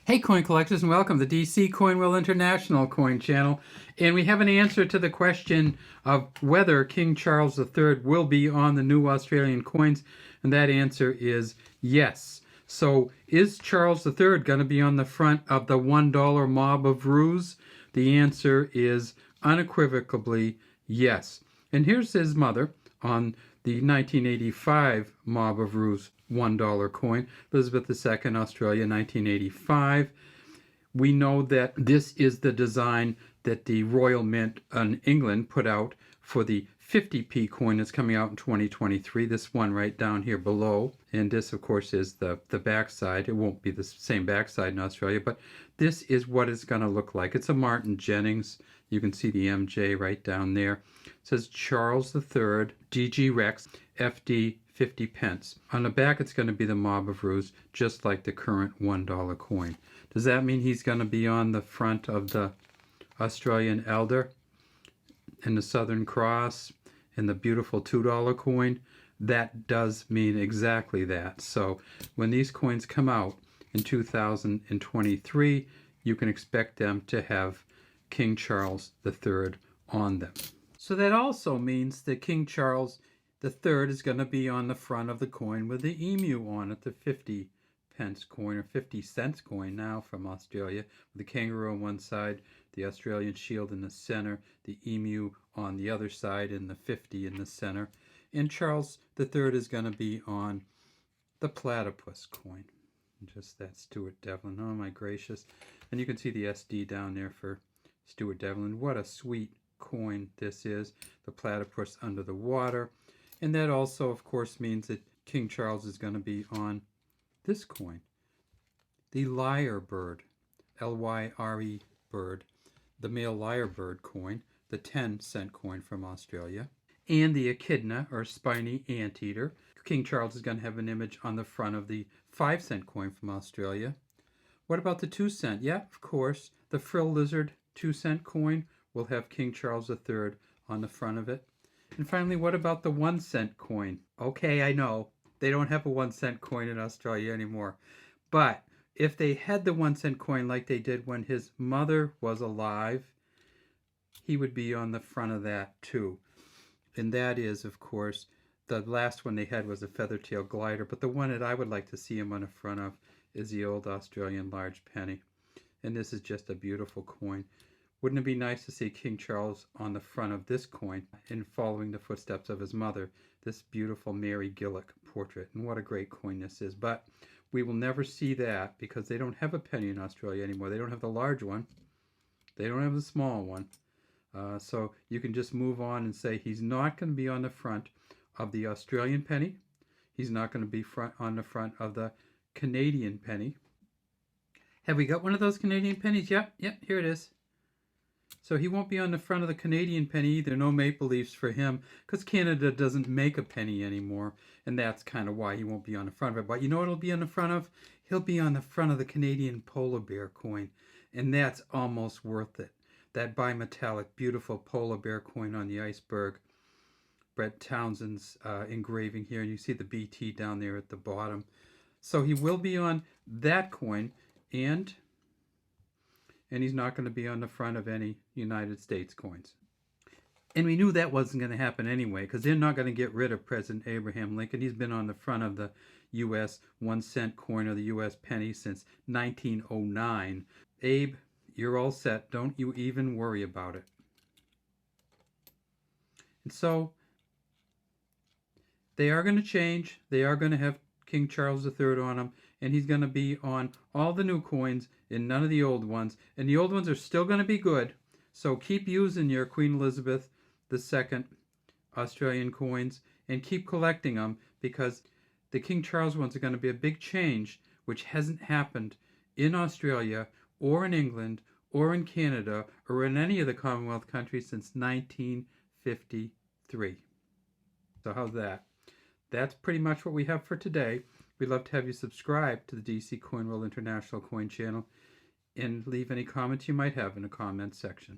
Hey coin collectors, and welcome to DC Coinwell International Coin Channel. And we have an answer to the question of whether King Charles III will be on the new Australian coins, and that answer is yes. So is Charles III going to be on the front of the $1 mob of ruse? The answer is unequivocally yes. And here's his mother on the 1985 mob of ruse $1 coin, Elizabeth II, Australia, 1985. We know that this is the design that the Royal Mint in England put out for the 50p coin that's coming out in 2023. This one right down here below. And this, of course, is the backside. It won't be the same backside in Australia, but this is what it's going to look like. It's a Martin Jennings. You can see the MJ right down there. It says Charles III, DG Rex, FD 50 pence. On the back, it's going to be the mob of ruse, just like the current $1 coin. Does that mean he's going to be on the front of the Australian Elder and the Southern Cross and the beautiful $2 coin? That does mean exactly that. So when these coins come out in 2023, you can expect them to have King Charles III on them. So that also means that King Charles III is going to be on the front of the coin with the emu on it, the 50 pence coin, or 50 cents coin now from Australia, with the kangaroo on one side, the Australian shield in the center, the emu on the other side, and the 50 in the center. And Charles III is going to be on the platypus coin. Just that Stuart Devlin. Oh my gracious. And you can see the SD down there for Stuart Devlin. What a sweet coin this is. The platypus under the water. And that also, of course, means that King Charles is going to be on this coin, the lyrebird, Lyre bird, the male lyrebird coin, the 10-cent coin from Australia, and the echidna, or spiny anteater. King Charles is going to have an image on the front of the 5-cent coin from Australia. What about the 2-cent? Yeah, of course, the frill lizard 2-cent coin will have King Charles III on the front of it. And finally, what about the 1-cent coin? Okay, I know they don't have a 1-cent coin in Australia anymore. But if they had the 1-cent coin like they did when his mother was alive, he would be on the front of that too. And that is, of course, the last one they had was a feathertail glider. But the one that I would like to see him on the front of is the old Australian large penny. And this is just a beautiful coin. Wouldn't it be nice to see King Charles on the front of this coin and following the footsteps of his mother, this beautiful Mary Gillick portrait? And what a great coin this is. But we will never see that because they don't have a penny in Australia anymore. They don't have the large one. They don't have the small one. So you can just move on and say he's not going to be on the front of the Australian penny. He's not going to be on the front of the Canadian penny. Have we got one of those Canadian pennies? Yep, here it is. So he won't be on the front of the Canadian penny either. No Maple Leafs for him because Canada doesn't make a penny anymore. And that's kind of why he won't be on the front of it. But you know what he'll be on the front of? He'll be on the front of the Canadian polar bear coin. And that's almost worth it. That bimetallic, beautiful polar bear coin on the iceberg. Brett Townsend's engraving here. And you see the BT down there at the bottom. So he will be on that coin. And he's not going to be on the front of any United States coins. And we knew that wasn't going to happen anyway, because they're not going to get rid of President Abraham Lincoln. He's been on the front of the U.S. 1-cent coin or the U.S. penny since 1909. Abe, you're all set. Don't you even worry about it. And so they are going to change. They are going to have King Charles III on them, and he's going to be on all the new coins and none of the old ones. And the old ones are still going to be good. So keep using your Queen Elizabeth II Australian coins and keep collecting them, because the King Charles ones are going to be a big change, which hasn't happened in Australia or in England or in Canada or in any of the Commonwealth countries since 1953. So how's that? That's pretty much what we have for today. We'd love to have you subscribe to the DC Coinwell International Coin Channel and leave any comments you might have in the comments section.